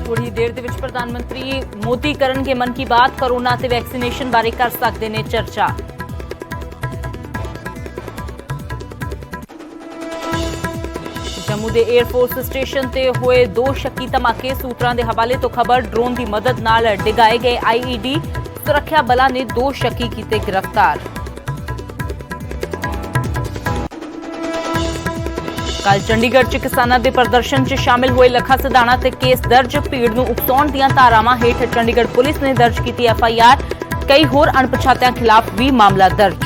थोड़ी देर ਦੇ ਵਿੱਚ ਪ੍ਰਧਾਨ ਮੰਤਰੀ ਮੋਦੀ ਕਰਨਗੇ ਮਨ ਕੀ ਬਾਤ। ਕੋਰੋਨਾ ਤੇ ਵੈਕਸੀਨੇਸ਼ਨ ਬਾਰੇ ਕਰ ਸਕਦੇ ਨੇ ਚਰਚਾ। ਜੰਮੂ ਦੇ 에ਅਰਫੋਰਸ ਸਟੇਸ਼ਨ ਤੇ ਹੋਏ 2 ਸ਼ੱਕੀ ਧਮਾਕੇ। ਸੂਤਰਾਂ ਦੇ ਹਵਾਲੇ ਤੋਂ ਖਬਰ, ਡਰੋਨ ਦੀ ਮਦਦ ਨਾਲ ਡਿਗਾਏ ਗਏ ਆਈਈਡੀ। ਸੁਰੱਖਿਆ ਬਲਾਂ ਨੇ 2 ਸ਼ੱਕੀ ਕੀਤੇ ਗ੍ਰਿਫਤਾਰ। ਕੱਲ ਚੰਡੀਗੜ੍ਹ 'ਚ ਕਿਸਾਨਾਂ ਦੇ ਪ੍ਰਦਰਸ਼ਨ 'ਚ ਸ਼ਾਮਿਲ ਹੋਏ ਲੱਖਾ ਸਿਧਾਣਾ ਤੇ ਕੇਸ ਦਰਜ। ਭੀੜ ਨੂੰ ਉਕਸਾਉਣ ਦੀਆਂ ਧਾਰਾਵਾਂ ਹੇਠ ਚੰਡੀਗੜ੍ਹ ਪੁਲਿਸ ਨੇ ਦਰਜ ਕੀਤੀ ਐਫਆਈਆਰ। ਕਈ ਹੋਰ ਅਣਪਛਾਤਿਆਂ ਖਿਲਾਫ ਵੀ ਮਾਮਲਾ ਦਰਜ।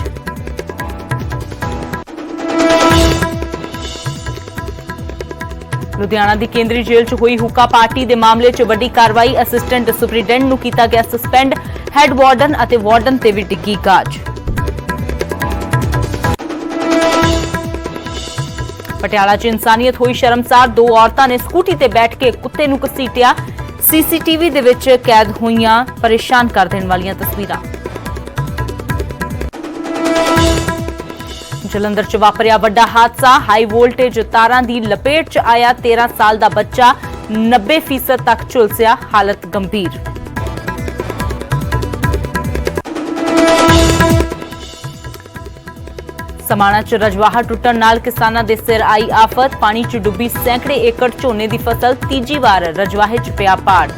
ਲੁਧਿਆਣਾ ਦੀ ਕੇਂਦਰੀ ਜੇਲ੍ਹ 'ਚ ਹੋਈ ਹੁੱਕਾ ਪਾਰਟੀ ਦੇ ਮਾਮਲੇ 'ਚ ਵੱਡੀ ਕਾਰਵਾਈ। ਅਸਿਸਟੈਂਟ ਸੁਪਰੀਡੈਂਟ ਨੂੰ ਕੀਤਾ ਗਿਆ ਸਸਪੈਂਡ। ਹੈੱਡ ਵਾਰਡਨ ਅਤੇ ਵਾਰਡਨ ਤੇ ਵੀ ਡਿੱਗੀ ਗਾਜ। ਪਟਿਆਲਾ 'ਚ ਇਨਸਾਨੀਅਤ ਹੋਈ ਸ਼ਰਮਸਾਰ। 2 ਔਰਤਾਂ ਨੇ ਸਕੂਟੀ ਤੇ ਬੈਠ ਕੇ ਕੁੱਤੇ ਨੂੰ ਘਸੀਟਿਆ। ਸੀਸੀਟੀਵੀ ਦੇ ਵਿੱਚ ਕੈਦ ਹੋਈਆਂ ਪਰੇਸ਼ਾਨ ਕਰ ਦੇਣ ਵਾਲੀਆਂ ਤਸਵੀਰਾਂ। ਜਲੰਧਰ 'ਚ ਵਾਪਰਿਆ ਵੱਡਾ ਹਾਦਸਾ। ਹਾਈ ਵੋਲਟੇਜ ਤਾਰਾਂ ਦੀ ਲਪੇਟ 'ਚ ਆਇਆ 13 ਸਾਲ ਦਾ ਬੱਚਾ। 90% ਤੱਕ ਝੁਲਸਿਆ, ਹਾਲਤ ਗੰਭੀਰ। ਸਮਾਣਾ 'ਚ ਰਜਵਾਹਾ ਟੁੱਟਣ ਨਾਲ ਕਿਸਾਨਾਂ ਦੇ ਸਿਰ ਆਈ ਆਫਤ। ਪਾਣੀ 'ਚ ਡੁੱਬੀ ਸੈਂਕੜੇ ਏਕੜ ਝੋਨੇ ਦੀ ਫਸਲ। ਤੀਜੀ ਵਾਰ ਰਜਵਾਹੇ 'ਚ ਪਿਆ ਪਾੜ।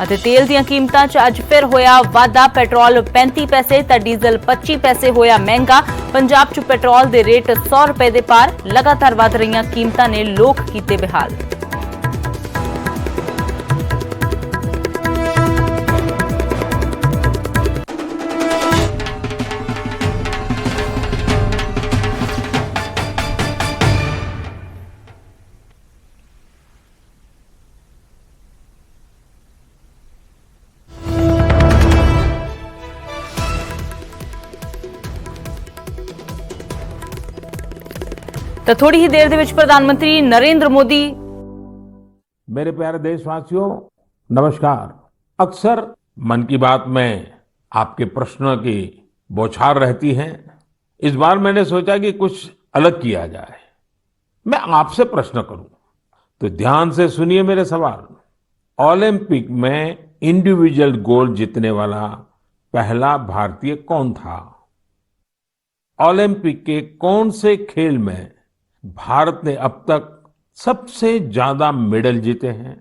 ਅਤੇ ਤੇਲ ਦੀਆਂ ਕੀਮਤਾਂ 'ਚ ਅੱਜ ਫਿਰ ਹੋਇਆ ਵਾਧਾ। ਪੈਟਰੋਲ 35 ਪੈਸੇ ਤਾਂ ਡੀਜ਼ਲ 25 ਪੈਸੇ ਹੋਇਆ ਮਹਿੰਗਾ। ਪੰਜਾਬ 'ਚ ਪੈਟਰੋਲ ਦੇ ਰੇਟ 100 ਰੁਪਏ ਦੇ ਪਾਰ। ਲਗਾਤਾਰ ਵਧ ਰਹੀਆਂ ਕੀਮਤਾਂ ਨੇ ਲੋਕ ਕੀਤੇ ਬੇਹਾਲ। तो थोड़ी ही देर में प्रधानमंत्री नरेंद्र मोदी। मेरे प्यारे देशवासियों, नमस्कार। अक्सर मन की बात में आपके प्रश्नों की बौछार रहती है। इस बार मैंने सोचा कि कुछ अलग किया जाए। मैं आपसे प्रश्न करूं तो ध्यान से सुनिए मेरे सवाल। ओलंपिक में इंडिविजुअल गोल्ड जीतने वाला पहला भारतीय कौन था? ओलंपिक के कौन से खेल में भारत ने अब तक सबसे ज्यादा मेडल जीते हैं?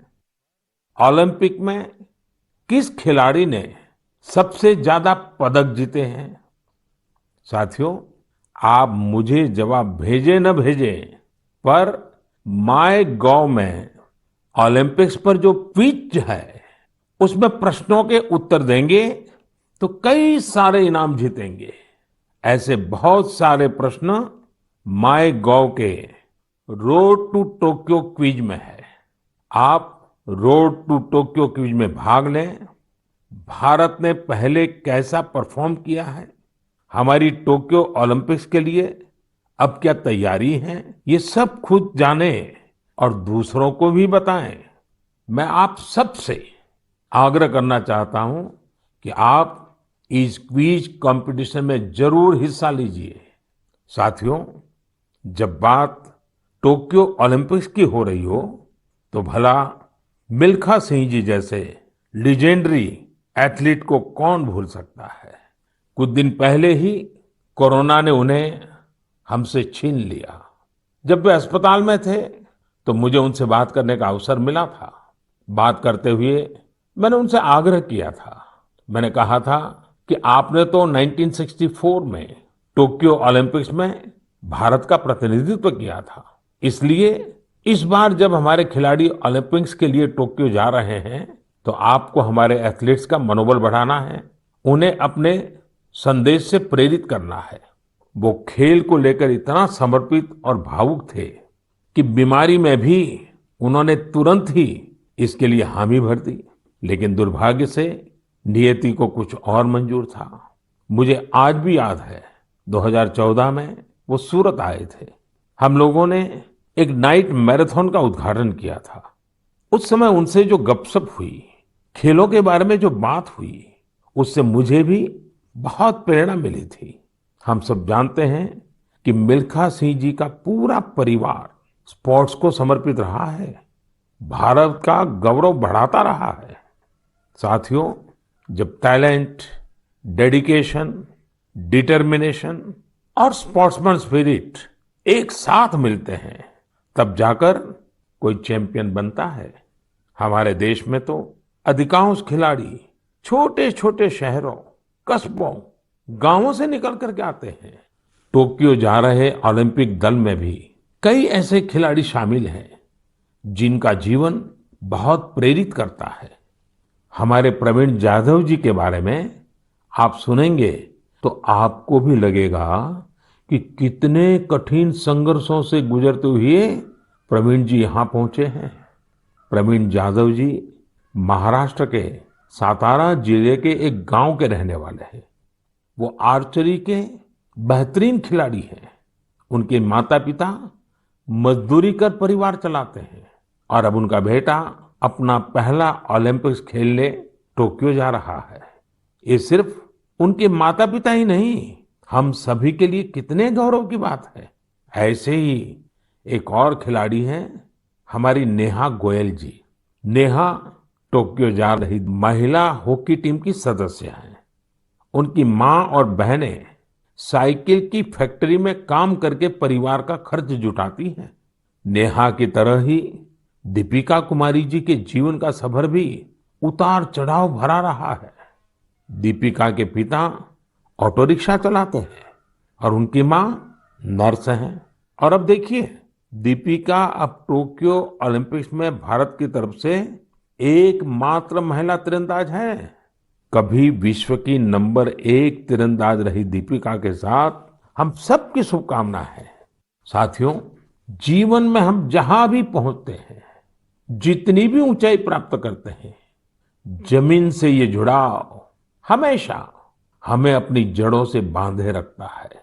ओलंपिक में किस खिलाड़ी ने सबसे ज्यादा पदक जीते हैं? साथियों, आप मुझे जवाब भेजे न भेजे, पर माय गॉव में ओलंपिक्स पर जो क्विज है उसमें प्रश्नों के उत्तर देंगे तो कई सारे इनाम जीतेंगे। ऐसे बहुत सारे प्रश्न माय गॉव के रोड टू टोक्यो क्विज में है। आप रोड टू टोक्यो क्विज में भाग लें। भारत ने पहले कैसा परफॉर्म किया है, हमारी टोक्यो ओलंपिक्स के लिए अब क्या तैयारी है, ये सब खुद जाने और दूसरों को भी बताएं। मैं आप सबसे आग्रह करना चाहता हूं कि आप इस क्विज कंपटीशन में जरूर हिस्सा लीजिए। साथियों, जब बात टोक्यो ओलंपिक्स की हो रही हो तो भला मिल्खा सिंह जी जैसे लीजेंडरी एथलीट को कौन भूल सकता है। कुछ दिन पहले ही कोरोना ने उन्हें हमसे छीन लिया। जब वे अस्पताल में थे तो मुझे उनसे बात करने का अवसर मिला था। बात करते हुए मैंने उनसे आग्रह किया था। मैंने कहा था कि आपने तो 1964 में टोक्यो ओलंपिक्स में भारत का प्रतिनिधित्व किया था, इसलिए इस बार जब हमारे खिलाड़ी ओलंपिक्स के लिए टोक्यो जा रहे हैं तो आपको हमारे एथलीट्स का मनोबल बढ़ाना है, उन्हें अपने संदेश से प्रेरित करना है। वो खेल को लेकर इतना समर्पित और भावुक थे कि बीमारी में भी उन्होंने तुरंत ही इसके लिए हामी भर दी। लेकिन दुर्भाग्य से नियति को कुछ और मंजूर था। मुझे आज भी याद है 2014 में वो सूरत आए थे। हम लोगों ने एक नाइट मैराथन का उद्घाटन किया था। उस समय उनसे जो गपशप हुई, खेलों के बारे में जो बात हुई, उससे मुझे भी बहुत प्रेरणा मिली थी। हम सब जानते हैं कि मिल्खा सिंह जी का पूरा परिवार स्पोर्ट्स को समर्पित रहा है, भारत का गौरव बढ़ाता रहा है। साथियों, जब टैलेंट, डेडिकेशन, डिटर्मिनेशन और स्पोर्ट्समैन स्पिरिट एक साथ मिलते हैं, तब जाकर कोई चैंपियन बनता है। हमारे देश में तो अधिकांश खिलाड़ी छोटे छोटे शहरों, कस्बों, गांवों से निकल करके आते हैं। टोक्यो जा रहे ओलंपिक दल में भी कई ऐसे खिलाड़ी शामिल हैं जिनका जीवन बहुत प्रेरित करता है। हमारे प्रवीण जाधव जी के बारे में आप सुनेंगे तो आपको भी लगेगा कि कितने कठिन संघर्षों से गुजरते हुए प्रवीण जी यहाँ पहुंचे हैं। प्रवीण जाधव जी महाराष्ट्र के सातारा जिले के एक गांव के रहने वाले हैं। वो आर्चरी के बेहतरीन खिलाड़ी हैं। उनके माता पिता मजदूरी कर परिवार चलाते हैं और अब उनका बेटा अपना पहला ओलंपिक्स खेलने टोक्यो जा रहा है। ये सिर्फ उनके माता पिता ही नहीं, हम सभी के लिए कितने गौरव की बात है। ऐसे ही एक और खिलाड़ी हैं हमारी नेहा गोयल जी। नेहा टोक्यो जा रही महिला हॉकी टीम की सदस्य हैं। उनकी माँ और बहनें साइकिल की फैक्ट्री में काम करके परिवार का खर्च जुटाती हैं। नेहा की तरह ही दीपिका कुमारी जी के जीवन का सफर भी उतार चढ़ाव भरा रहा है। दीपिका के पिता ऑटो रिक्शा चलाते हैं और उनकी माँ नर्स हैं। और अब देखिए, दीपिका अब टोक्यो ओलंपिक्स में भारत की तरफ से एकमात्र महिला तीरंदाज है। कभी विश्व की नंबर 1 तीरंदाज रही दीपिका के साथ हम सबकी शुभकामना है। साथियों, जीवन में हम जहां भी पहुंचते हैं, जितनी भी ऊंचाई प्राप्त करते हैं, जमीन से ये जुड़ाव हमेशा हमें अपनी जड़ों से बांधे रखता है।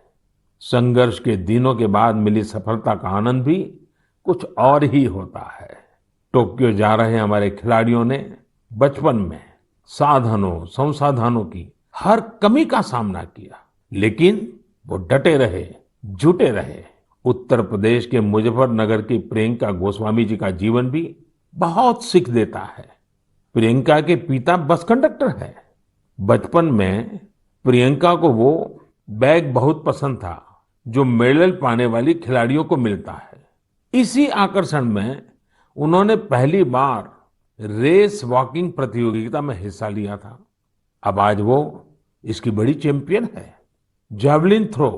संघर्ष के दिनों के बाद मिली सफलता का आनंद भी कुछ और ही होता है। टोक्यो जा रहे हमारे खिलाड़ियों ने बचपन में साधनों, संसाधनों की हर कमी का सामना किया, लेकिन वो डटे रहे, जुटे रहे। उत्तर प्रदेश के मुजफ्फरनगर की प्रियंका गोस्वामी जी का जीवन भी बहुत सीख देता है। प्रियंका के पिता बस कंडक्टर है। बचपन में प्रियंका को वो बैग बहुत पसंद था जो मेडल पाने वाली खिलाड़ियों को मिलता है। इसी आकर्षण में उन्होंने पहली बार रेस वॉकिंग प्रतियोगिता में हिस्सा लिया था। अब आज वो इसकी बड़ी चैंपियन है। जैवलिन थ्रो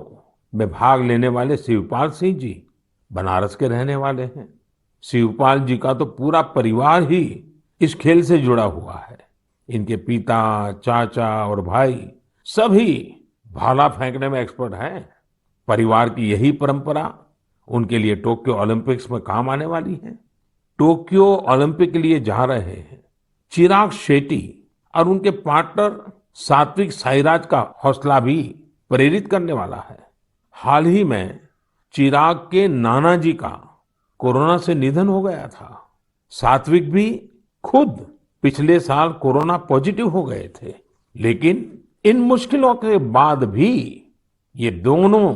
में भाग लेने वाले शिवपाल सिंह जी बनारस के रहने वाले हैं। शिवपाल जी का तो पूरा परिवार ही इस खेल से जुड़ा हुआ है। इनके पिता, चाचा और भाई सभी भाला फेंकने में एक्सपर्ट हैं। परिवार की यही परंपरा उनके लिए टोक्यो ओलंपिक्स में काम आने वाली है। टोक्यो ओलंपिक के लिए जा रहे हैं चिराग शेट्टी और उनके पार्टनर सात्विक साईराज का हौसला भी प्रेरित करने वाला है। हाल ही में चिराग के नाना जी का कोरोना से निधन हो गया था। सात्विक भी खुद पिछले साल कोरोना पॉजिटिव हो गए थे, लेकिन इन मुश्किलों के बाद भी ये दोनों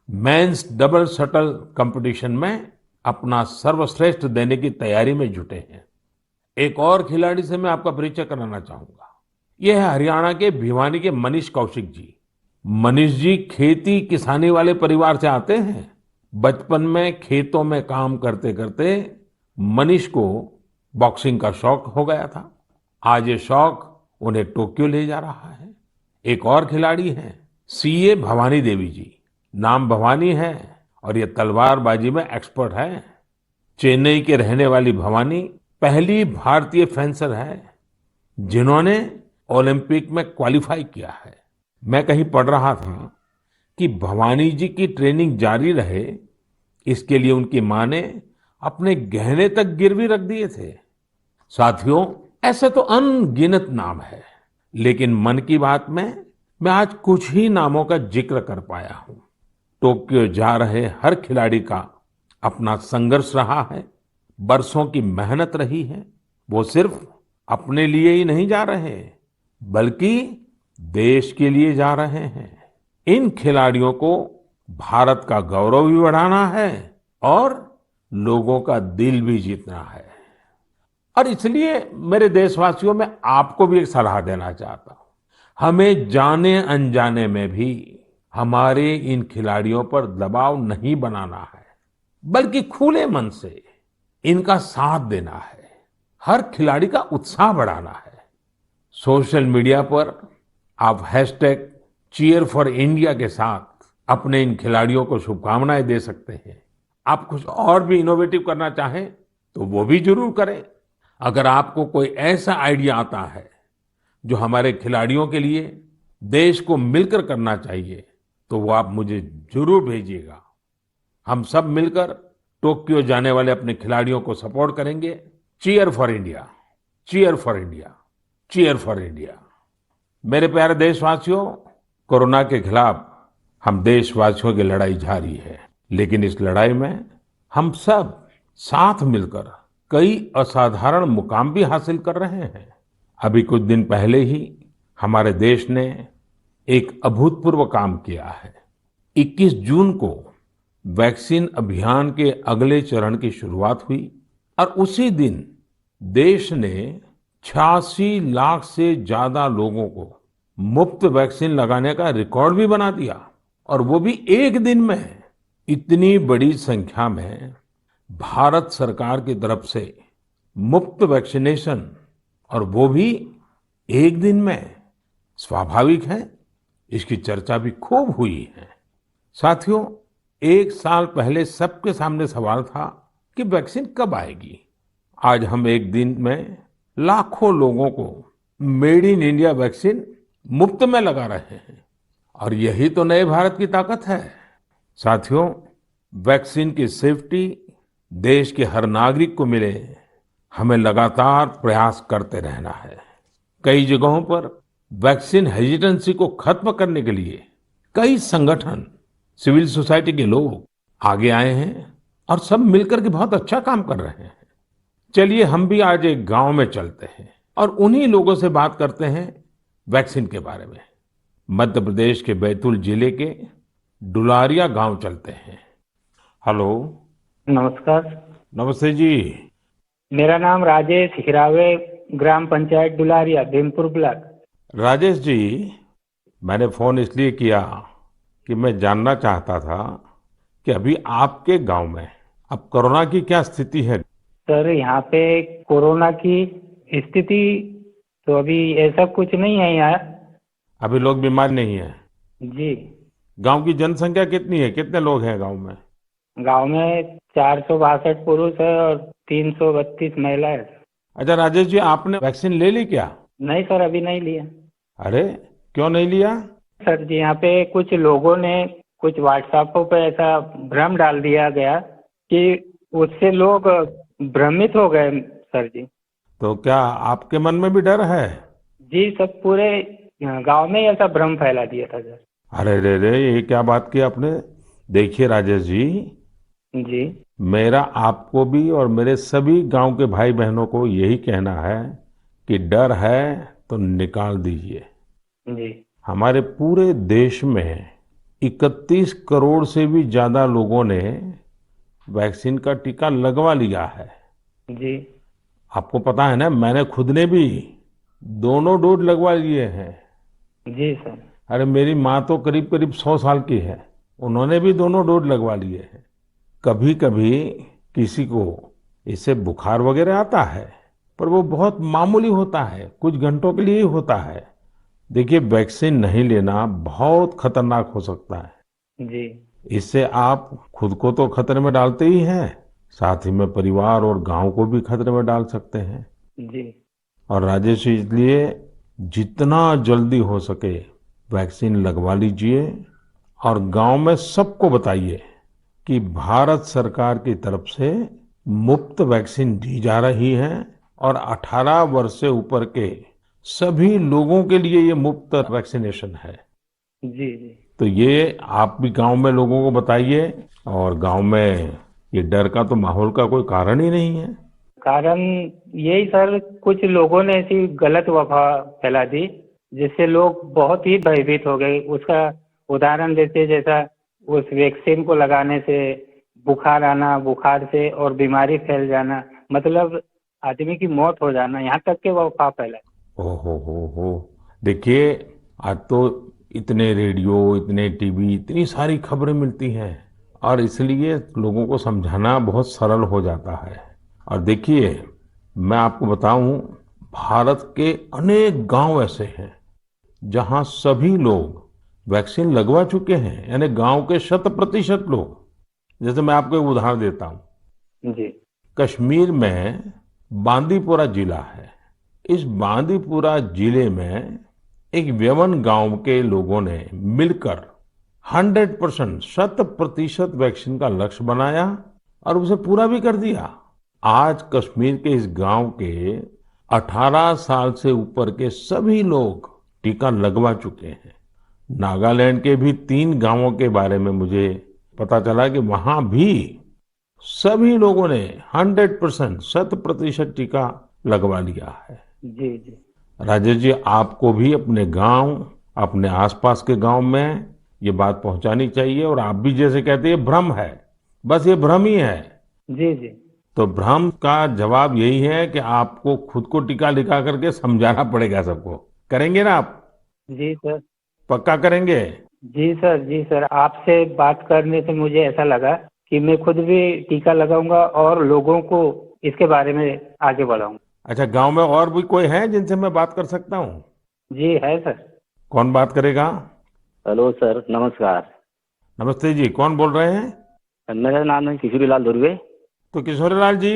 मेंस डबल शटल कंपटीशन में अपना सर्वश्रेष्ठ देने की तैयारी में जुटे हैं। एक और खिलाड़ी से मैं आपका परिचय कराना चाहूंगा। यह है हरियाणा के भिवानी के मनीष कौशिक जी। मनीष जी खेती किसानी वाले परिवार से आते हैं। बचपन में खेतों में काम करते करते मनीष को बॉक्सिंग का शौक हो गया था। आज ये शौक उन्हें टोक्यो ले जा रहा है। एक और खिलाड़ी हैं सीए भवानी देवी जी। नाम भवानी है और ये तलवारबाजी में एक्सपर्ट है। चेन्नई के रहने वाली भवानी पहली भारतीय फेंसर है जिन्होंने ओलंपिक में क्वालिफाई किया है। मैं कहीं पढ़ रहा था कि भवानी जी की ट्रेनिंग जारी रहे, इसके लिए उनकी मां ने अपने गहने तक गिरवी रख दिए थे। साथियों, ऐसे तो अनगिनत नाम है, लेकिन मन की बात में मैं आज कुछ ही नामों का जिक्र कर पाया हूं। टोक्यो जा रहे हर खिलाड़ी का अपना संघर्ष रहा है, बरसों की मेहनत रही है। वो सिर्फ अपने लिए ही नहीं जा रहे, बल्कि देश के लिए जा रहे हैं। इन खिलाड़ियों को भारत का गौरव भी बढ़ाना है और लोगों का दिल भी जीतना है। और इसलिए मेरे देशवासियों, मैं आपको भी एक सलाह देना चाहता हूं। हमें जाने अनजाने में भी हमारे इन खिलाड़ियों पर दबाव नहीं बनाना है, बल्कि खुले मन से इनका साथ देना है। हर खिलाड़ी का उत्साह बढ़ाना है। सोशल मीडिया पर आप हैशटैग चीयर फॉर इंडिया के साथ अपने इन खिलाड़ियों को शुभकामनाएं दे सकते हैं। आप कुछ और भी इनोवेटिव करना चाहें तो वो भी जरूर करें। अगर आपको कोई ऐसा आइडिया आता है जो हमारे खिलाड़ियों के लिए देश को मिलकर करना चाहिए, तो वो आप मुझे जरूर भेजिएगा। हम सब मिलकर टोक्यो जाने वाले अपने खिलाड़ियों को सपोर्ट करेंगे। Cheer for India, cheer for India, cheer for India. मेरे प्यारे देशवासियों, कोरोना के खिलाफ हम देशवासियों की लड़ाई जारी है, लेकिन इस लड़ाई में हम सब साथ मिलकर कई असाधारण मुकाम भी हासिल कर रहे हैं। अभी कुछ दिन पहले ही हमारे देश ने एक अभूतपूर्व काम किया है। 21 जून को वैक्सीन अभियान के अगले चरण की शुरुआत हुई और उसी दिन देश ने 86 लाख से ज्यादा लोगों को मुफ्त वैक्सीन लगाने का रिकॉर्ड भी बना दिया, और वो भी एक दिन में। इतनी बड़ी संख्या में भारत सरकार की तरफ से मुफ्त वैक्सीनेशन, और वो भी एक दिन में, स्वाभाविक है इसकी चर्चा भी खूब हुई है। साथियों, एक साल पहले सबके सामने सवाल था कि वैक्सीन कब आएगी। आज हम एक दिन में लाखों लोगों को मेड इन इंडिया वैक्सीन मुफ्त में लगा रहे हैं, और यही तो नए भारत की ताकत है। साथियों, वैक्सीन की सेफ्टी देश के हर नागरिक को मिले, हमें लगातार प्रयास करते रहना है। कई जगहों पर वैक्सीन हेजिटेंसी को खत्म करने के लिए कई संगठन, सिविल सोसाइटी के लोग आगे आए हैं और सब मिलकर के बहुत अच्छा काम कर रहे हैं। चलिए हम भी आज एक गांव में चलते हैं और उन्हीं लोगों से बात करते हैं वैक्सीन के बारे में। मध्य प्रदेश के बैतूल जिले के डुलारिया गांव चलते हैं। हेलो। नमस्कार। नमस्ते जी। मेरा नाम राजेश हिरावे, ग्राम पंचायत डुलारिया, भीमपुर ब्लॉक। राजेश जी, मैंने फोन इसलिए किया कि मैं जानना चाहता था कि अभी आपके गांव में अब कोरोना की क्या स्थिति है। सर, यहाँ पे कोरोना की स्थिति तो अभी ऐसा कुछ नहीं है यहाँ। अभी लोग बीमार नहीं है। जी। गांव की जनसंख्या कितनी है, कितने लोग हैं गांव में? गांव में 462 पुरुष है और 332 महिलाएं। अच्छा राजेश जी, आपने वैक्सीन ले ली क्या? नहीं सर, अभी नहीं लिया। अरे क्यों नहीं लिया? सर जी, यहाँ पे कुछ लोगों ने कुछ व्हाट्सएप पे ऐसा भ्रम डाल दिया गया कि उससे लोग भ्रमित हो गए सर जी। तो क्या आपके मन में भी डर है? जी, सब पूरे गांव में ऐसा भ्रम फैला दिया था सर। अरे रे रे, ये क्या बात की आपने। देखिए राजेश जी, मेरा आपको भी और मेरे सभी गांव के भाई बहनों को यही कहना है कि डर है तो निकाल दीजिए। जी, हमारे पूरे देश में 31 करोड़ से भी ज्यादा लोगों ने वैक्सीन का टीका लगवा लिया है। जी, आपको पता है ना, मैंने खुद ने भी दोनों डोज लगवा लिए हैं। जी सर। अरे मेरी माँ तो करीब करीब 100 साल की है, उन्होंने भी दोनों डोज लगवा लिए हैं। कभी कभी किसी को इससे बुखार वगैरह आता है, पर वो बहुत मामूली होता है, कुछ घंटों के लिए ही होता है। देखिए, वैक्सीन नहीं लेना बहुत खतरनाक हो सकता है। जी, इससे आप खुद को तो खतरे में डालते ही हैं, साथ ही में परिवार और गांव को भी खतरे में डाल सकते हैं। जी, और राजेश, इसलिए जितना जल्दी हो सके वैक्सीन लगवा लीजिए और गांव में सबको बताइए कि भारत सरकार की तरफ से मुफ्त वैक्सीन दी जा रही है और 18 वर्ष से ऊपर के सभी लोगों के लिए ये मुफ्त वैक्सीनेशन है। जी, जी। तो ये आप भी गांव में लोगों को बताइए, और गांव में ये डर का तो माहौल का कोई कारण ही नहीं है। कारण यही सर, कुछ लोगों ने ऐसी गलत अफवाह फैला दी जिससे लोग बहुत ही भयभीत हो गए। उसका उदाहरण देते, जैसा उस वैक्सीन को लगाने से बुखार आना, बुखार से और बीमारी फैल जाना, मतलब आदमी की मौत हो जाना, यहाँ तक के वो अफवाह फैलाए। हो देखिए, आज तो इतने रेडियो, इतने टीवी, इतनी सारी खबरें मिलती हैं और इसलिए लोगों को समझाना बहुत सरल हो जाता है। और देखिए, मैं आपको बताऊं, भारत के अनेक गांव ऐसे हैं जहां सभी लोग वैक्सीन लगवा चुके हैं, यानी गांव के 100% लोग। जैसे मैं आपको एक उदाहरण देता हूं। जी। कश्मीर में बांदीपुरा जिला है। इस बांदीपुरा जिले में एक व्यवन गांव के लोगों ने मिलकर 100%, 100% वैक्सीन का लक्ष्य बनाया और उसे पूरा भी कर दिया। आज कश्मीर के इस गांव के 18 साल से ऊपर के सभी लोग टीका लगवा चुके हैं। नागालैंड के भी 3 गांवों के बारे में मुझे पता चला कि वहां भी सभी लोगों ने 100%, 100% टीका लगवा लिया है। जी। जी। राजेश जी, आपको भी अपने गांव, अपने आसपास के गांव में ये बात पहुंचानी चाहिए। और आप भी जैसे कहते हैं, ये भ्रम है, बस ये भ्रम ही है। जी। जी। तो भ्रम का जवाब यही है कि आपको खुद को टीका लिखा करके समझाना पड़ेगा सबको। करेंगे ना आप? जी सर। पक्का करेंगे? जी सर। जी सर, आपसे बात करने से मुझे ऐसा लगा कि मैं खुद भी टीका लगाऊंगा और लोगों को इसके बारे में आगे बढ़ाऊंगा। अच्छा, गांव में और भी कोई है जिनसे मैं बात कर सकता हूँ? जी है सर। कौन बात करेगा? हेलो सर, नमस्कार। नमस्ते जी, कौन बोल रहे हैं? मेरा नाम है किशोरीलाल धुर्वे। तो किशोरीलाल जी,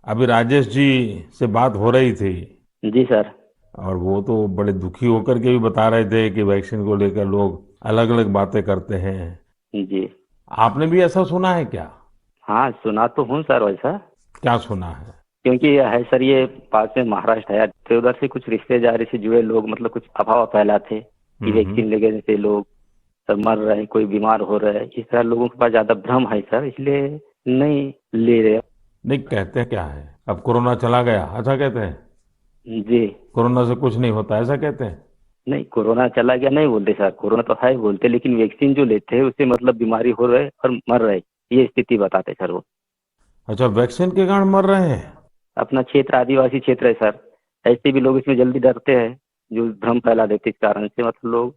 अभी राजेश जी से बात हो रही थी जी सर। और वो तो बड़े दुखी होकर के भी बता रहे थे कि वैक्सीन को लेकर लोग अलग अलग बातें करते हैं। जी। आपने भी ऐसा सुना है क्या? हाँ, सुना तो हूँ सर वैसा। क्या सुना है? क्योंकि ये है सर, ये पास में महाराष्ट्र है, तो उधर से कुछ रिश्तेदारी से जुड़े लोग मतलब कुछ अफवाह फैलाते कि वैक्सीन लेने से लोग सब मर रहे हैं, कोई बीमार हो रहा है। इस तरह लोगों के पास ज्यादा भ्रम है सर, इसलिए नहीं ले रहे। नहीं, कहते क्या है, अब कोरोना चला गया ऐसा कहते हैं? जी। कोरोना से कुछ नहीं होता ऐसा कहते हैं? नहीं, कोरोना चला गया नहीं बोलते सर, कोरोना तो है बोलते, लेकिन वैक्सीन जो लेते हैं उससे मतलब बीमारी हो रहा है और मर रहे, ये स्थिति बताते सर वो। अच्छा, वैक्सीन के कारण मर रहे हैं? अपना क्षेत्र आदिवासी क्षेत्र है सर, ऐसे भी लोग इसमें जल्दी डरते हैं, जो भ्रम फैला देते इस कारण से, मतलब लोग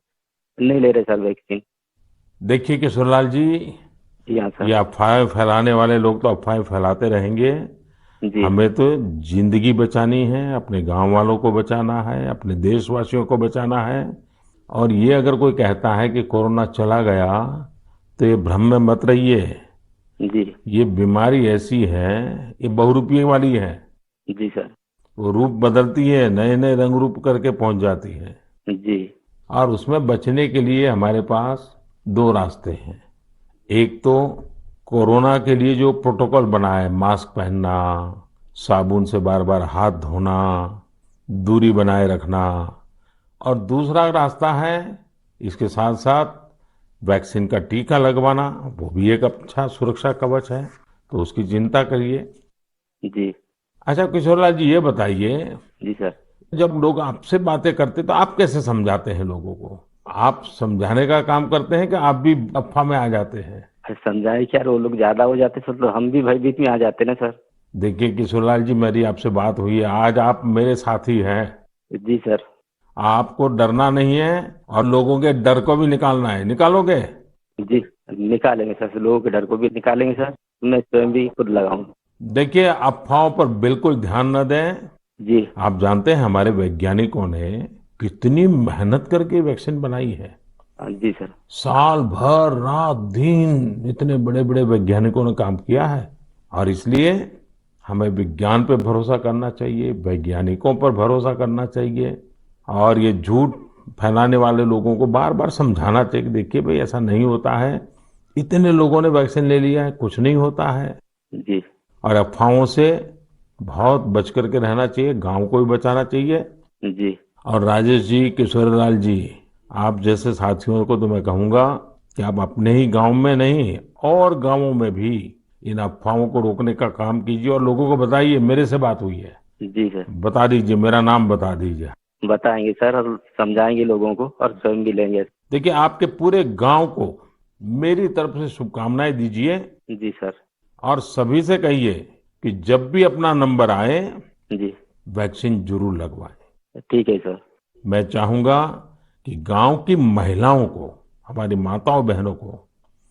नहीं ले रहे सर वैक्सीन। देखिए किशोरलाल जी, जी हाँ सर। ये अफवाहें फैलाने वाले लोग तो अफवाहें फैलाते रहेंगे। जी। हमें तो जिंदगी बचानी है, अपने गांव वालों को बचाना है, अपने देशवासियों को बचाना है। और ये अगर कोई कहता है कि कोरोना चला गया, तो ये भ्रम में मत रहिए। जी। ये बीमारी ऐसी है, ये बहुरूपिये वाली है। जी सर। वो रूप बदलती है, नए नए रंग रूप करके पहुंच जाती है। जी। और उसमें बचने के लिए हमारे पास 2 रास्ते हैं। एक तो कोरोना के लिए जो प्रोटोकॉल बना है, मास्क पहनना, साबुन से बार बार हाथ धोना, दूरी बनाए रखना। और दूसरा रास्ता है, इसके साथ साथ वैक्सीन का टीका लगवाना, वो भी एक अच्छा सुरक्षा कवच है, तो उसकी चिंता करिए। जी। अच्छा किशोरलाल जी, ये बताइए, जी सर। जब लोग आपसे बातें करते तो आप कैसे समझाते हैं लोगों को? आप समझाने का काम करते हैं कि आप भी अफवाह में आ जाते हैं? समझाए क्या, वो लोग ज्यादा हो जाते सर, तो हम भी भयभीत में आ जाते ना सर। देखिए किशोरलाल जी, मेरी आपसे बात हुई है, आज आप मेरे साथी हैं। जी सर। आपको डरना नहीं है और लोगों के डर को भी निकालना है। निकालोगे? जी, निकालेंगे सर, लोगों के डर को भी निकालेंगे सर, मैं स्वयं भी खुद लगाऊंगा। देखिए, अफवाहों पर बिल्कुल ध्यान न दें। जी। आप जानते हैं हमारे वैज्ञानिकों ने कितनी मेहनत करके वैक्सीन बनाई है। जी सर। साल भर रात दिन इतने बड़े बड़े वैज्ञानिकों ने काम किया है। और इसलिए हमें विज्ञान पे भरोसा करना चाहिए, वैज्ञानिकों पर भरोसा करना चाहिए। और ये झूठ फैलाने वाले लोगों को बार बार समझाना चाहिए कि देखिए भाई, ऐसा नहीं होता है, इतने लोगों ने वैक्सीन ले लिया है, कुछ नहीं होता है। जी। और अफवाहों से बहुत बच करके रहना चाहिए, गांव को भी बचाना चाहिए। जी। और राजेश जी, किशोरलाल जी, आप जैसे साथियों को तो मैं कहूंगा कि आप अपने ही गांव में नहीं और गांवों में भी इन अफवाहों को रोकने का काम कीजिए और लोगों को बताइए मेरे से बात हुई है। जी सर। बता दीजिए, मेरा नाम बता दीजिए। बताएंगे सर, और समझाएंगे लोगों को, और स्वयं भी लेंगे। देखिए, आपके पूरे गांव को मेरी तरफ से शुभकामनाएं दीजिए जी सर। और सभी से कहिए कि जब भी अपना नंबर आए जी। वैक्सीन जरूर लगवाएं। ठीक है सर। मैं चाहूंगा कि गांव की महिलाओं को, हमारी माताओं बहनों को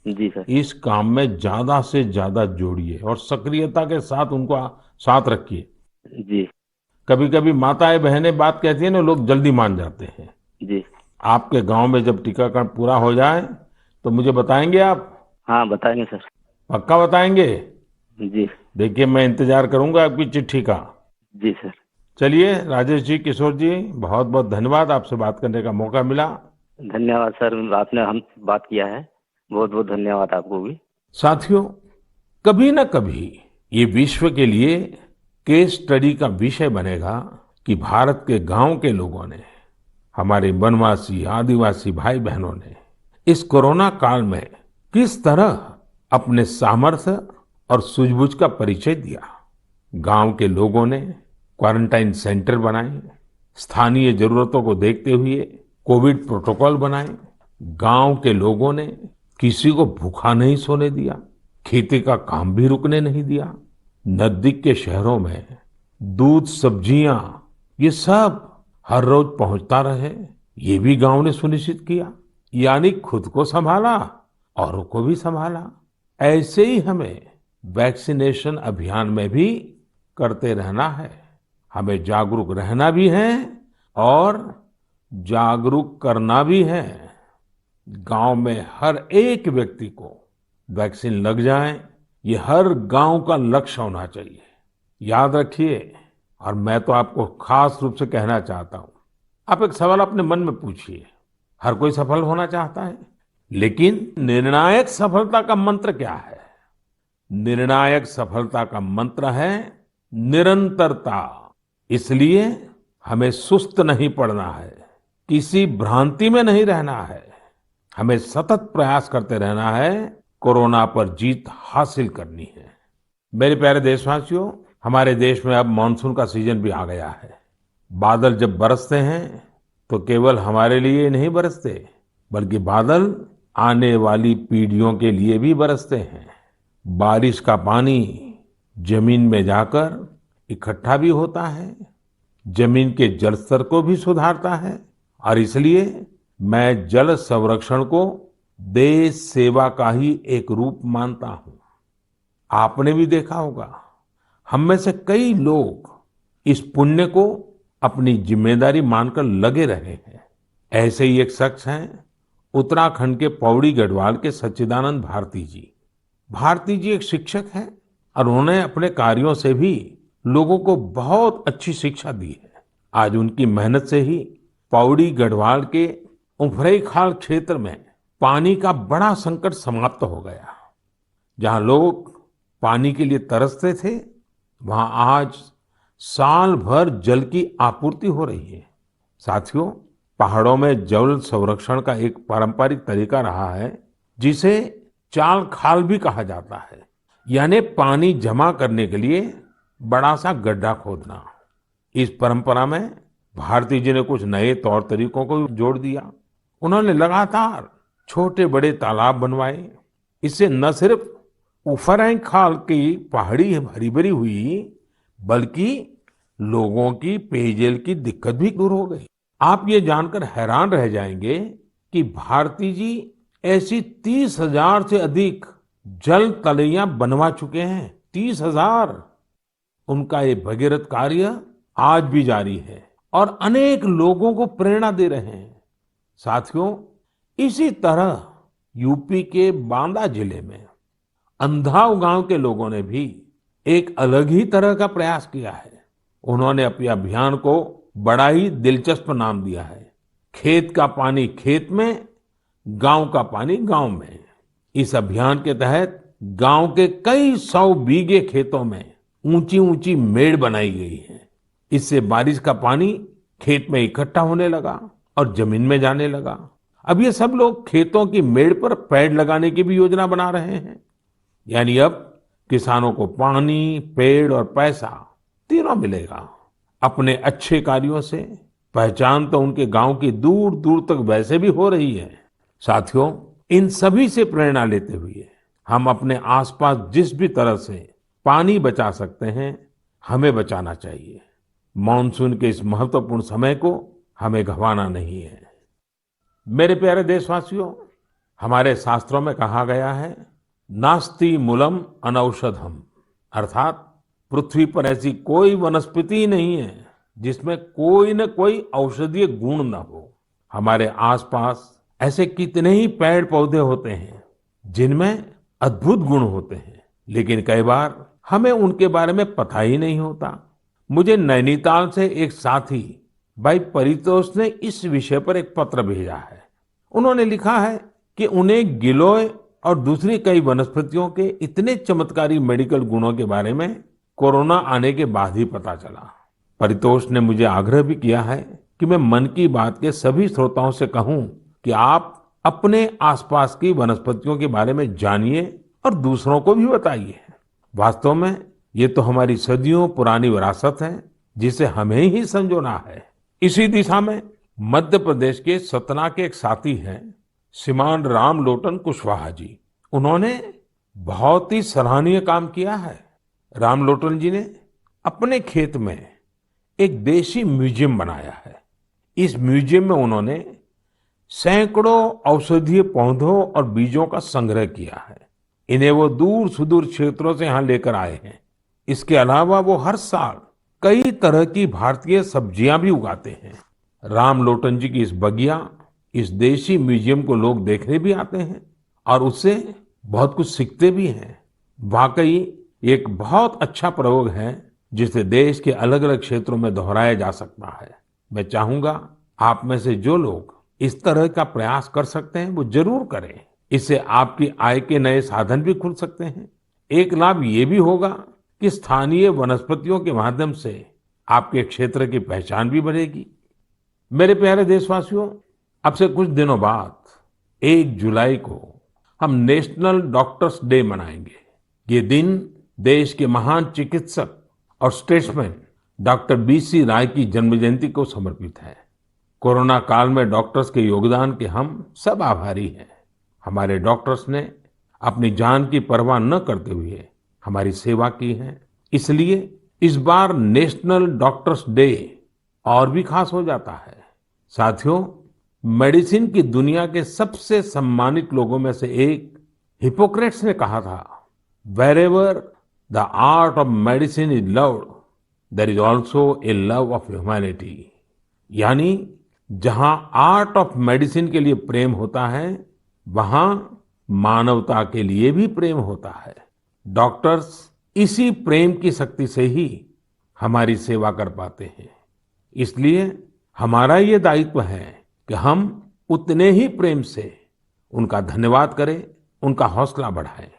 जी सर। इस काम में ज्यादा से ज्यादा जोड़िए और सक्रियता के साथ उनको साथ रखिए। जी। कभी कभी माताएं बहनें बात कहती है ना, लोग जल्दी मान जाते हैं। जी। आपके गांव में जब टीकाकरण पूरा हो जाए तो मुझे बताएंगे आप? हाँ बताएंगे सर। पक्का बताएंगे? जी। देखिए, मैं इंतजार करूंगा आपकी चिट्ठी का। जी सर। चलिए राजेश जी, किशोर जी, बहुत बहुत धन्यवाद, आपसे बात करने का मौका मिला। धन्यवाद सर, आपने हम बात किया है। बहुत बहुत धन्यवाद आपको भी। साथियों, कभी ना कभी ये विश्व के लिए केस स्टडी का विषय बनेगा कि भारत के गांव के लोगों ने, हमारे वनवासी आदिवासी भाई बहनों ने इस कोरोना काल में किस तरह अपने सामर्थ्य और सूझबूझ का परिचय दिया। गांव के लोगों ने क्वारंटाइन सेंटर बनाए, स्थानीय जरूरतों को देखते हुए कोविड प्रोटोकॉल बनाए। गांव के लोगों ने किसी को भूखा नहीं सोने दिया, खेती का काम भी रुकने नहीं दिया। नजदीक के शहरों में दूध, सब्जियां, ये सब हर रोज पहुंचता रहे, ये भी गांव ने सुनिश्चित किया। यानी खुद को संभाला, औरों को भी संभाला। ऐसे ही हमें वैक्सीनेशन अभियान में भी करते रहना है। हमें जागरूक रहना भी है और जागरूक करना भी है। गांव में हर एक व्यक्ति को वैक्सीन लग जाए, ये हर गांव का लक्ष्य होना चाहिए। याद रखिए, और मैं तो आपको खास रूप से कहना चाहता हूं, आप एक सवाल अपने मन में पूछिए। हर कोई सफल होना चाहता है, लेकिन निर्णायक सफलता का मंत्र क्या है? निर्णायक सफलता का मंत्र है निरंतरता। इसलिए हमें सुस्त नहीं पड़ना है, किसी भ्रांति में नहीं रहना है। हमें सतत प्रयास करते रहना है, कोरोना पर जीत हासिल करनी है। मेरे प्यारे देशवासियों, हमारे देश में अब मानसून का सीजन भी आ गया है। बादल जब बरसते हैं तो केवल हमारे लिए ही नहीं बरसते, बल्कि बादल आने वाली पीढ़ियों के लिए भी बरसते हैं। बारिश का पानी जमीन में जाकर इकट्ठा भी होता है, जमीन के जल स्तर को भी सुधारता है। और इसलिए मैं जल संरक्षण को देश सेवा का ही एक रूप मानता हूं। आपने भी देखा होगा, हम में से कई लोग इस पुण्य को अपनी जिम्मेदारी मानकर लगे रहे हैं। ऐसे ही एक शख्स हैं उत्तराखंड के पौड़ी गढ़वाल के सच्चिदानंद भारती जी। भारती जी एक शिक्षक हैं और उन्होंने अपने कार्यों से भी लोगों को बहुत अच्छी शिक्षा दी है। आज उनकी मेहनत से ही पौड़ी गढ़वाल के उफरैंखाल क्षेत्र में पानी का बड़ा संकट समाप्त हो गया। जहां लोग पानी के लिए तरसते थे, वहां आज साल भर जल की आपूर्ति हो रही है। साथियों, पहाड़ों में जल संरक्षण का एक पारंपरिक तरीका रहा है, जिसे चाल खाल भी कहा जाता है। यानी पानी जमा करने के लिए बड़ा सा गड्ढा खोदना। इस परंपरा में भारती जी ने कुछ नए तौर तरीकों को जोड़ दिया। उन्होंने लगातार छोटे बड़े तालाब बनवाए। इससे न सिर्फ उफरैंखाल की पहाड़ी हरी भरी हुई, बल्कि लोगों की पेयजल की दिक्कत भी दूर हो गई। आप ये जानकर हैरान रह जाएंगे कि भारती जी ऐसी 30,000 से अधिक जल तलैया बनवा चुके हैं। 30,000। उनका ये भगीरथ कार्य आज भी जारी है और अनेक लोगों को प्रेरणा दे रहे हैं। साथियों, इसी तरह यूपी के बांदा जिले में अंधाव गांव के लोगों ने भी एक अलग ही तरह का प्रयास किया है। उन्होंने अपने अभियान को बड़ा ही दिलचस्प नाम दिया है, खेत का पानी खेत में, गांव का पानी गांव में। इस अभियान के तहत गांव के कई 100 बीघे खेतों में ऊंची ऊंची मेड़ बनाई गई है। इससे बारिश का पानी खेत में इकट्ठा होने लगा और जमीन में जाने लगा। अब ये सब लोग खेतों की मेड़ पर पेड़ लगाने की भी योजना बना रहे हैं। यानी अब किसानों को पानी, पेड़ और पैसा तीनों मिलेगा। अपने अच्छे कार्यों से पहचान तो उनके गांव की दूर दूर तक वैसे भी हो रही है। साथियों, इन सभी से प्रेरणा लेते हुए हम अपने आसपास जिस भी तरह से पानी बचा सकते हैं, हमें बचाना चाहिए। मानसून के इस महत्वपूर्ण समय को हमें गंवाना नहीं है। मेरे प्यारे देशवासियों, हमारे शास्त्रों में कहा गया है, नास्ति मूलम अनौषधम, अर्थात पृथ्वी पर ऐसी कोई वनस्पति ही नहीं है जिसमें कोई न कोई औषधीय गुण न हो। हमारे आसपास ऐसे कितने ही पेड़ पौधे होते हैं जिनमें अद्भुत गुण होते हैं, लेकिन कई बार हमें उनके बारे में पता ही नहीं होता। मुझे नैनीताल से एक साथी भाई परितोष ने इस विषय पर एक पत्र भेजा है। उन्होंने लिखा है कि उन्हें गिलोय और दूसरी कई वनस्पतियों के इतने चमत्कारी मेडिकल गुणों के बारे में कोरोना आने के बाद ही पता चला। परितोष ने मुझे आग्रह भी किया है कि मैं मन की बात के सभी श्रोताओं से कहूं कि आप अपने आसपास की वनस्पतियों के बारे में जानिए और दूसरों को भी बताइए। वास्तव में ये तो हमारी सदियों पुरानी विरासत है जिसे हमें ही संजोना है। इसी दिशा में मध्य प्रदेश के सतना के एक साथी हैं श्रीमान रामलोटन कुशवाहा जी। उन्होंने बहुत ही सराहनीय काम किया है। रामलोटन जी ने अपने खेत में एक देशी म्यूजियम बनाया है। इस म्यूजियम में उन्होंने सैकड़ों औषधीय पौधों और बीजों का संग्रह किया है। इन्हें वो दूर सुदूर क्षेत्रों से यहाँ लेकर आए हैं। इसके अलावा वो हर साल कई तरह की भारतीय सब्जियां भी उगाते हैं। रामलोटन जी की इस बगिया, इस देशी म्यूजियम को लोग देखने भी आते हैं और उससे बहुत कुछ सीखते भी हैं। वाकई एक बहुत अच्छा प्रयोग है जिसे देश के अलग अलग क्षेत्रों में दोहराया जा सकता है। मैं चाहूंगा आप में से जो लोग इस तरह का प्रयास कर सकते हैं वो जरूर करें। इससे आपकी आय के नए साधन भी खुल सकते हैं। एक लाभ ये भी होगा कि स्थानीय वनस्पतियों के माध्यम से आपके क्षेत्र की पहचान भी बढ़ेगी। मेरे प्यारे देशवासियों, अब से कुछ दिनों बाद 1 जुलाई को हम नेशनल डॉक्टर्स डे मनाएंगे। ये दिन देश के महान चिकित्सक और स्टेट्समैन डॉक्टर बीसी राय की जन्म जयंती को समर्पित है। कोरोना काल में डॉक्टर्स के योगदान के हम सब आभारी हैं। हमारे डॉक्टर्स ने अपनी जान की परवाह न करते हुए हमारी सेवा की है। इसलिए इस बार नेशनल डॉक्टर्स डे और भी खास हो जाता है। साथियों, मेडिसिन की दुनिया के सबसे सम्मानित लोगों में से एक हिपोक्रेट्स ने कहा था, wherever the art of medicine is loved, there is also a love of humanity. यानी जहां आर्ट ऑफ मेडिसिन के लिए प्रेम होता है, वहां मानवता के लिए भी प्रेम होता है। डॉक्टर्स इसी प्रेम की शक्ति से ही हमारी सेवा कर पाते हैं। इसलिए हमारा ये दायित्व है कि हम उतने ही प्रेम से उनका धन्यवाद करें, उनका हौसला बढ़ाएं।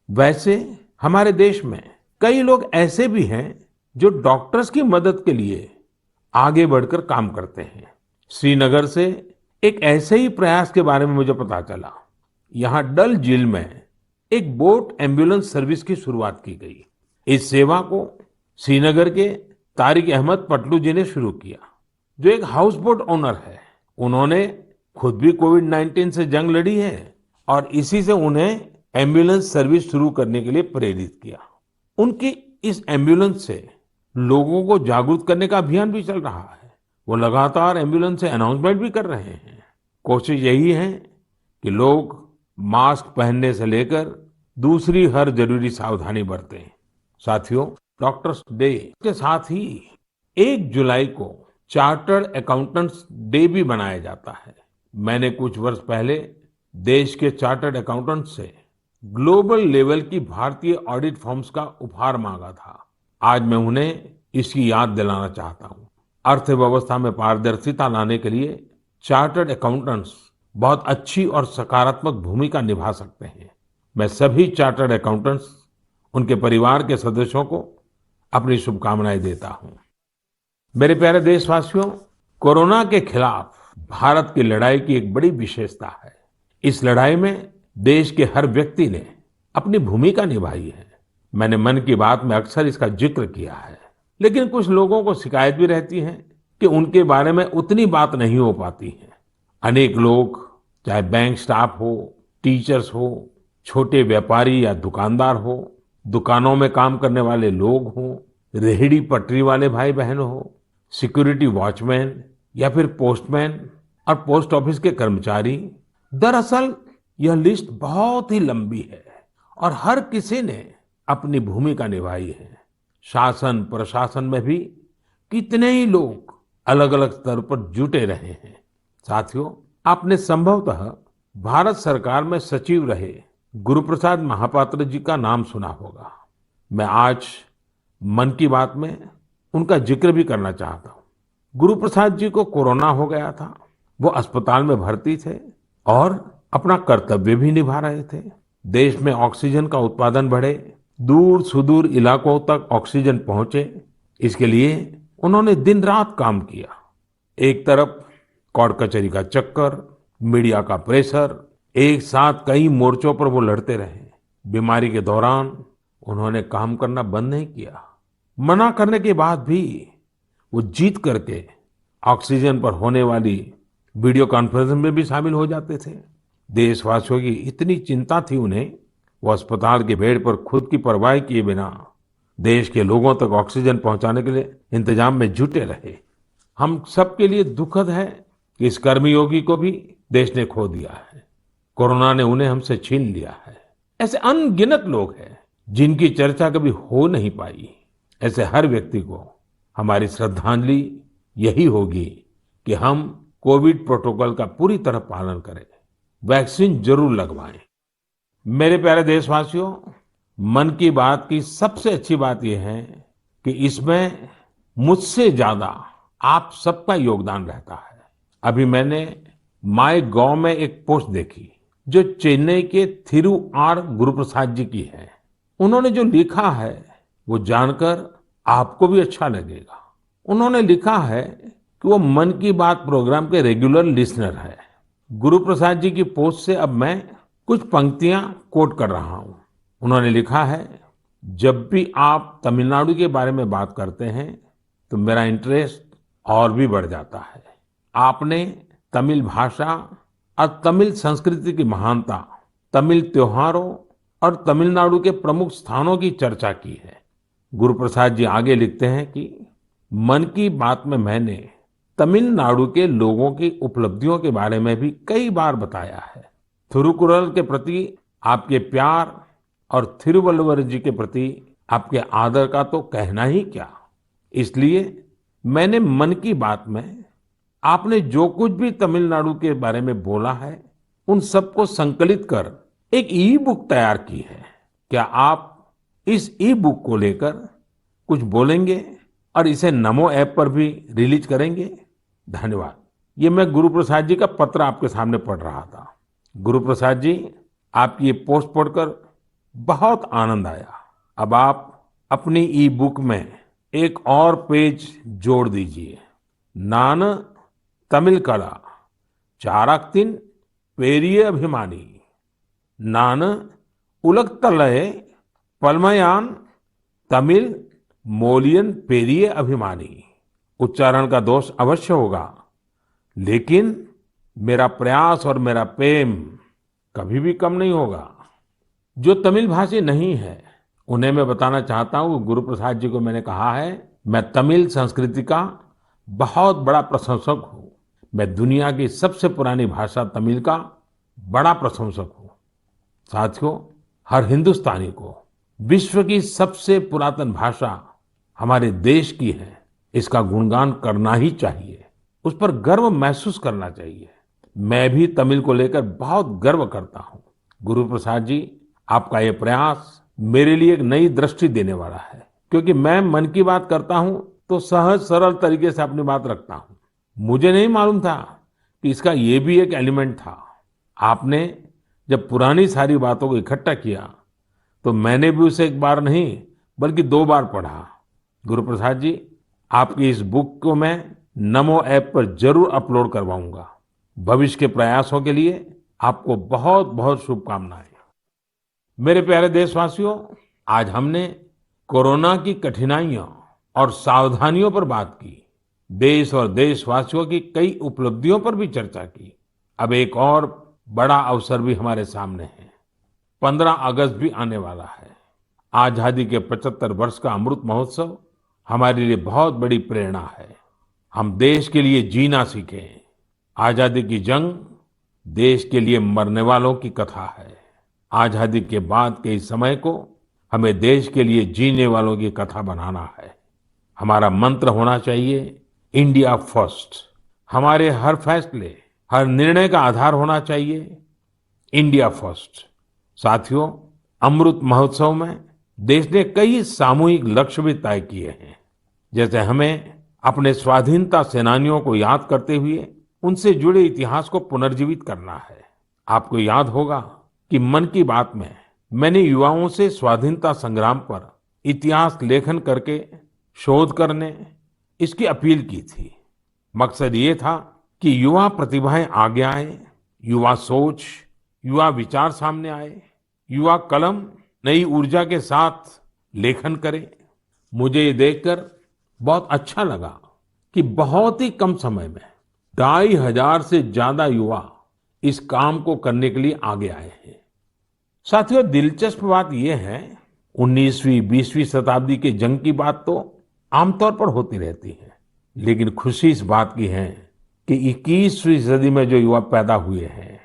वैसे हमारे देश में कई लोग ऐसे भी हैं जो डॉक्टर्स की मदद के लिए आगे बढ़कर काम करते हैं। श्रीनगर से एक ऐसे ही प्रयास के बारे में मुझे पता चला। यहाँ डल झील में एक बोट एम्बुलेंस सर्विस की शुरुआत की गई। इस सेवा को श्रीनगर के तारिक अहमद पटलू जी ने शुरू किया, जो एक हाउस बोट ओनर है। उन्होंने खुद भी कोविड-19 से जंग लड़ी है और इसी से उन्हें एम्बुलेंस सर्विस शुरू करने के लिए प्रेरित किया। उनकी इस एम्बुलेंस से लोगों को जागरूक करने का अभियान भी चल रहा है। वो लगातार एम्बुलेंस से अनाउंसमेंट भी कर रहे हैं। कोशिश यही है कि लोग मास्क पहनने से लेकर दूसरी हर जरूरी सावधानी बरतें। साथियों, डॉक्टर्स डे के साथ ही 1 जुलाई को चार्टर्ड अकाउंटेंट्स डे भी मनाया जाता है। मैंने कुछ वर्ष पहले देश के चार्टर्ड अकाउंटेंट्स से ग्लोबल लेवल की भारतीय ऑडिट फर्म्स का उपहार मांगा था। आज मैं उन्हें इसकी याद दिलाना चाहता हूँ। अर्थव्यवस्था में पारदर्शिता लाने के लिए चार्टर्ड अकाउंटेंट्स बहुत अच्छी और सकारात्मक भूमिका निभा सकते हैं। मैं सभी चार्टर्ड अकाउंटेंट्स, उनके परिवार के सदस्यों को अपनी शुभकामनाएं देता हूँ। मेरे प्यारे देशवासियों, कोरोना के खिलाफ भारत की लड़ाई की एक बड़ी विशेषता है। इस लड़ाई में देश के हर व्यक्ति ने अपनी भूमिका निभाई है। मैंने मन की बात में अक्सर इसका जिक्र किया है, लेकिन कुछ लोगों को शिकायत भी रहती है कि उनके बारे में उतनी बात नहीं हो पाती है। अनेक लोग, चाहे बैंक स्टाफ हो, टीचर्स हो छोटे व्यापारी या दुकानदार हो, दुकानों में काम करने वाले लोग हों, रेहड़ी पटरी वाले भाई बहन हो, सिक्योरिटी वॉचमैन या फिर पोस्टमैन और पोस्ट ऑफिस के कर्मचारी। दरअसल यह लिस्ट बहुत ही लंबी है और हर किसी ने अपनी भूमिका निभाई है। शासन प्रशासन में भी कितने ही लोग अलग अलग स्तर पर जुटे रहे हैं। साथियों, आपने संभवतः भारत सरकार में सचिव रहे गुरुप्रसाद महापात्र जी का नाम सुना होगा। मैं आज मन की बात में उनका जिक्र भी करना चाहता हूँ। गुरुप्रसाद जी को कोरोना हो गया था। वो अस्पताल में भर्ती थे और अपना कर्तव्य भी निभा रहे थे। देश में ऑक्सीजन का उत्पादन बढ़े, दूर सुदूर इलाकों तक ऑक्सीजन पहुंचे, इसके लिए उन्होंने दिन रात काम किया। एक तरफ कोर्ट कचहरी का चक्कर, मीडिया का प्रेशर, एक साथ कई मोर्चों पर वो लड़ते रहे। बीमारी के दौरान उन्होंने काम करना बंद नहीं किया। मना करने के बाद भी वो जीत करके ऑक्सीजन पर होने वाली वीडियो कॉन्फ्रेंस में भी शामिल हो जाते थे। देशवासियों की इतनी चिंता थी उन्हें, वो अस्पताल के बेड पर खुद की परवाह किए बिना देश के लोगों तक ऑक्सीजन पहुंचाने के लिए इंतजाम में जुटे रहे। हम सबके लिए दुखद है कि इस कर्मयोगी को भी देश ने खो दिया है। कोरोना ने उन्हें हमसे छीन लिया है। ऐसे अनगिनत लोग हैं जिनकी चर्चा कभी हो नहीं पाई। ऐसे हर व्यक्ति को हमारी श्रद्धांजलि यही होगी कि हम कोविड प्रोटोकॉल का पूरी तरह पालन करें, वैक्सीन जरूर लगवाएं। मेरे प्यारे देशवासियों, मन की बात की सबसे अच्छी बात यह है कि इसमें मुझसे ज्यादा आप सबका योगदान रहता है। अभी मैंने माय गॉव में एक पोस्ट देखी जो चेन्नई के थिरु आर गुरुप्रसाद जी की है। उन्होंने जो लिखा है वो जानकर आपको भी अच्छा लगेगा। उन्होंने लिखा है कि वो मन की बात प्रोग्राम के रेगुलर लिसनर है। गुरुप्रसाद जी की पोस्ट से अब मैं कुछ पंक्तियां कोट कर रहा हूं। उन्होंने लिखा है, जब भी आप तमिलनाडु के बारे में बात करते हैं तो मेरा इंटरेस्ट और भी बढ़ जाता है। आपने तमिल भाषा और तमिल संस्कृति की महानता, तमिल त्योहारों और तमिलनाडु के प्रमुख स्थानों की चर्चा की है। गुरुप्रसाद जी आगे लिखते हैं कि मन की बात में मैंने तमिलनाडु के लोगों की उपलब्धियों के बारे में भी कई बार बताया है। थिरुकुरल के प्रति आपके प्यार और थिरुवल्लुवर जी के प्रति आपके आदर का तो कहना ही क्या। इसलिए मैंने मन की बात में आपने जो कुछ भी तमिलनाडु के बारे में बोला है उन सबको संकलित कर एक ई बुक तैयार की है। क्या आप इस ई बुक को लेकर कुछ बोलेंगे और इसे नमो ऐप पर भी रिलीज करेंगे? धन्यवाद। ये मैं गुरुप्रसाद जी का पत्र आपके सामने पढ़ रहा था। गुरुप्रसाद जी, आपकी ये पोस्ट पढ़कर बहुत आनंद आया। अब आप अपनी ई बुक में एक और पेज जोड़ दीजिए। नान तमिल कला चाराक्तिन पेरिये अभिमानी, नान उलगतलय पलमयान तमिल मोलियन पेरिये अभिमानी। उच्चारण का दोष अवश्य होगा, लेकिन मेरा प्रयास और मेरा प्रेम कभी भी कम नहीं होगा। जो तमिल भाषी नहीं है उन्हें मैं बताना चाहता हूँ, गुरुप्रसाद जी को मैंने कहा है, मैं तमिल संस्कृति का बहुत बड़ा प्रशंसक हूँ। मैं दुनिया की सबसे पुरानी भाषा तमिल का बड़ा प्रशंसक हूँ। साथियों, हर हिंदुस्तानी को विश्व की सबसे पुरातन भाषा हमारे देश की है, इसका गुणगान करना ही चाहिए, उस पर गर्व महसूस करना चाहिए। मैं भी तमिल को लेकर बहुत गर्व करता हूँ। गुरुप्रसाद जी, आपका ये प्रयास मेरे लिए एक नई दृष्टि देने वाला है, क्योंकि मैं मन की बात करता हूँ तो सहज सरल तरीके से अपनी बात रखता हूँ। मुझे नहीं मालूम था कि इसका ये भी एक एलिमेंट था। आपने जब पुरानी सारी बातों को इकट्ठा किया तो मैंने भी उसे एक बार नहीं बल्कि 2 बार पढ़ा। गुरुप्रसाद जी, आपकी इस बुक को मैं नमो ऐप पर जरूर अपलोड करवाऊंगा। भविष्य के प्रयासों के लिए आपको बहुत बहुत शुभकामनाएं। मेरे प्यारे देशवासियों, आज हमने कोरोना की कठिनाइयों और सावधानियों पर बात की। देश और देशवासियों की कई उपलब्धियों पर भी चर्चा की। अब एक और बड़ा अवसर भी हमारे सामने है। 15 अगस्त भी आने वाला है। आजादी के 75 वर्ष का अमृत महोत्सव हमारे लिए बहुत बड़ी प्रेरणा है। हम देश के लिए जीना सीखें। आजादी की जंग देश के लिए मरने वालों की कथा है। आजादी के बाद के इस समय को हमें देश के लिए जीने वालों की कथा बनाना है। हमारा मंत्र होना चाहिए इंडिया फर्स्ट। हमारे हर फैसले, हर निर्णय का आधार होना चाहिए इंडिया फर्स्ट। साथियों, अमृत महोत्सव में देश ने कई सामूहिक लक्ष्य भी तय किए हैं। जैसे हमें अपने स्वाधीनता सेनानियों को याद करते हुए उनसे जुड़े इतिहास को पुनर्जीवित करना है। आपको याद होगा कि मन की बात में मैंने युवाओं से स्वाधीनता संग्राम पर इतिहास लेखन करके शोध करने इसकी अपील की थी। मकसद ये था कि युवा प्रतिभाएं आगे आए, युवा सोच, युवा विचार सामने आए, युवा कलम नई ऊर्जा के साथ लेखन करे। मुझे ये देखकर बहुत अच्छा लगा कि बहुत ही कम समय में 2500 से ज्यादा युवा इस काम को करने के लिए आगे आए हैं। साथियों, दिलचस्प बात यह है 19वीं 20वीं शताब्दी के जंग की बात तो आमतौर पर होती रहती है, लेकिन खुशी इस बात की है कि 21वीं सदी में जो युवा पैदा हुए हैं,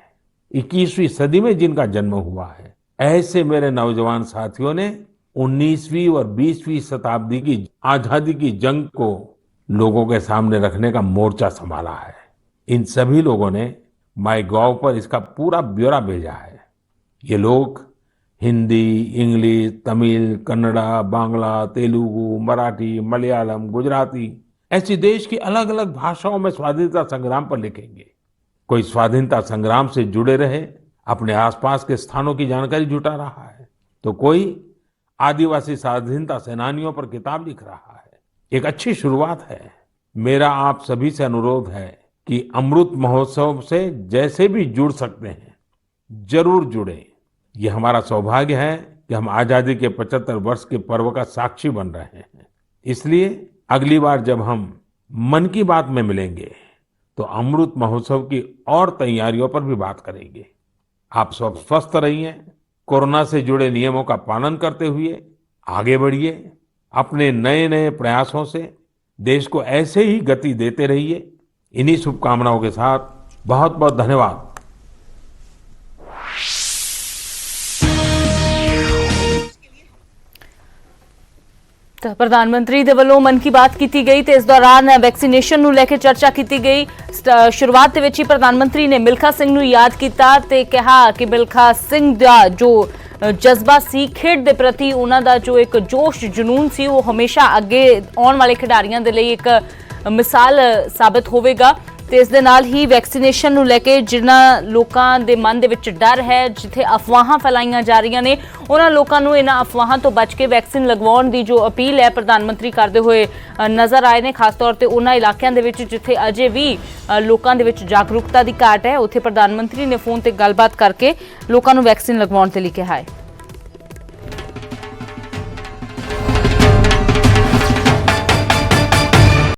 21वीं सदी में जिनका जन्म हुआ है, ऐसे मेरे नौजवान साथियों ने 19वीं और 20वीं शताब्दी की आजादी की जंग को लोगों के सामने रखने का मोर्चा संभाला है। इन सभी लोगों ने माईगॉव पर इसका पूरा ब्यौरा भेजा है। ये लोग हिंदी, इंग्लिश, तमिल, कन्नड़ा, बांग्ला, तेलुगु, मराठी, मलयालम, गुजराती ऐसी देश की अलग अलग भाषाओं में स्वाधीनता संग्राम पर लिखेंगे। कोई स्वाधीनता संग्राम से जुड़े रहे अपने आसपास के स्थानों की जानकारी जुटा रहा है, तो कोई आदिवासी स्वाधीनता सेनानियों पर किताब लिख रहा है। एक अच्छी शुरुआत है। मेरा आप सभी से अनुरोध है कि अमृत महोत्सव से जैसे भी जुड़ सकते हैं जरूर जुड़े। ये हमारा सौभाग्य है कि हम आजादी के 75 वर्ष के पर्व का साक्षी बन रहे हैं। इसलिए अगली बार जब हम मन की बात में मिलेंगे तो अमृत महोत्सव की और तैयारियों पर भी बात करेंगे। आप सब स्वस्थ रहिए, कोरोना से जुड़े नियमों का पालन करते हुए आगे बढ़िए। अपने नए नए प्रयासों से देश को ऐसे ही गति देते रहिए। इन्हीं शुभकामनाओं के साथ बहुत बहुत धन्यवाद। प्रधानमंत्री ਦੇ ਵੱਲੋਂ ਮਨ ਕੀ ਬਾਤ ਕੀਤੀ ਗਈ ਤੇ ਇਸ ਦੌਰਾਨ ਵੈਕਸੀਨੇਸ਼ਨ ਨੂੰ ਲੈ ਕੇ ਚਰਚਾ ਕੀਤੀ ਗਈ। ਸ਼ੁਰੂਆਤ ਦੇ ਵਿੱਚ ਹੀ ਪ੍ਰਧਾਨ ਮੰਤਰੀ ਨੇ ਮਿਲਖਾ ਸਿੰਘ ਨੂੰ ਯਾਦ ਕੀਤਾ ਤੇ ਕਿਹਾ ਕਿ ਮਿਲਖਾ ਸਿੰਘ ਦਾ ਜੋ ਜਜ਼ਬਾ ਸੀ ਖੇਡ ਦੇ ਪ੍ਰਤੀ, ਉਹਨਾਂ ਦਾ ਜੋ ਇੱਕ ਜੋਸ਼ ਜਨੂਨ ਸੀ, ਉਹ ਹਮੇਸ਼ਾ ਅੱਗੇ ਆਉਣ ਵਾਲੇ ਖਿਡਾਰੀਆਂ ਦੇ ਲਈ ਇੱਕ ਮਿਸਾਲ ਸਾਬਤ ਹੋਵੇਗਾ। ਤੇ ਇਸ ਦੇ ਨਾਲ ਹੀ ਵੈਕਸੀਨੇਸ਼ਨ ਨੂੰ ਲੈ ਕੇ ਜਿਨ੍ਹਾਂ ਲੋਕਾਂ ਦੇ ਮਨ ਦੇ ਵਿੱਚ ਡਰ ਹੈ, ਜਿੱਥੇ ਅਫਵਾਹਾਂ ਫੈਲਾਈਆਂ ਜਾ ਰਹੀਆਂ ਨੇ, ਉਹਨਾਂ ਲੋਕਾਂ ਨੂੰ ਇਹਨਾਂ ਅਫਵਾਹਾਂ ਤੋਂ ਬਚ ਕੇ ਵੈਕਸੀਨ ਲਗਵਾਉਣ ਦੀ ਜੋ ਅਪੀਲ ਹੈ ਪ੍ਰਧਾਨ ਮੰਤਰੀ ਕਰਦੇ ਹੋਏ ਨਜ਼ਰ ਆਏ ਨੇ। ਖਾਸ ਤੌਰ ਤੇ ਉਹਨਾਂ ਇਲਾਕਿਆਂ ਦੇ ਵਿੱਚ ਜਿੱਥੇ ਅਜੇ ਵੀ ਲੋਕਾਂ ਦੇ ਵਿੱਚ ਜਾਗਰੂਕਤਾ ਦੀ ਘਾਟ ਹੈ, ਉੱਥੇ ਪ੍ਰਧਾਨ ਮੰਤਰੀ ਨੇ ਫੋਨ ਤੇ ਗੱਲਬਾਤ ਕਰਕੇ ਲੋਕਾਂ ਨੂੰ ਵੈਕਸੀਨ ਲਗਵਾਉਣ ਤੇ ਲਈ ਕਿਹਾ ਹੈ।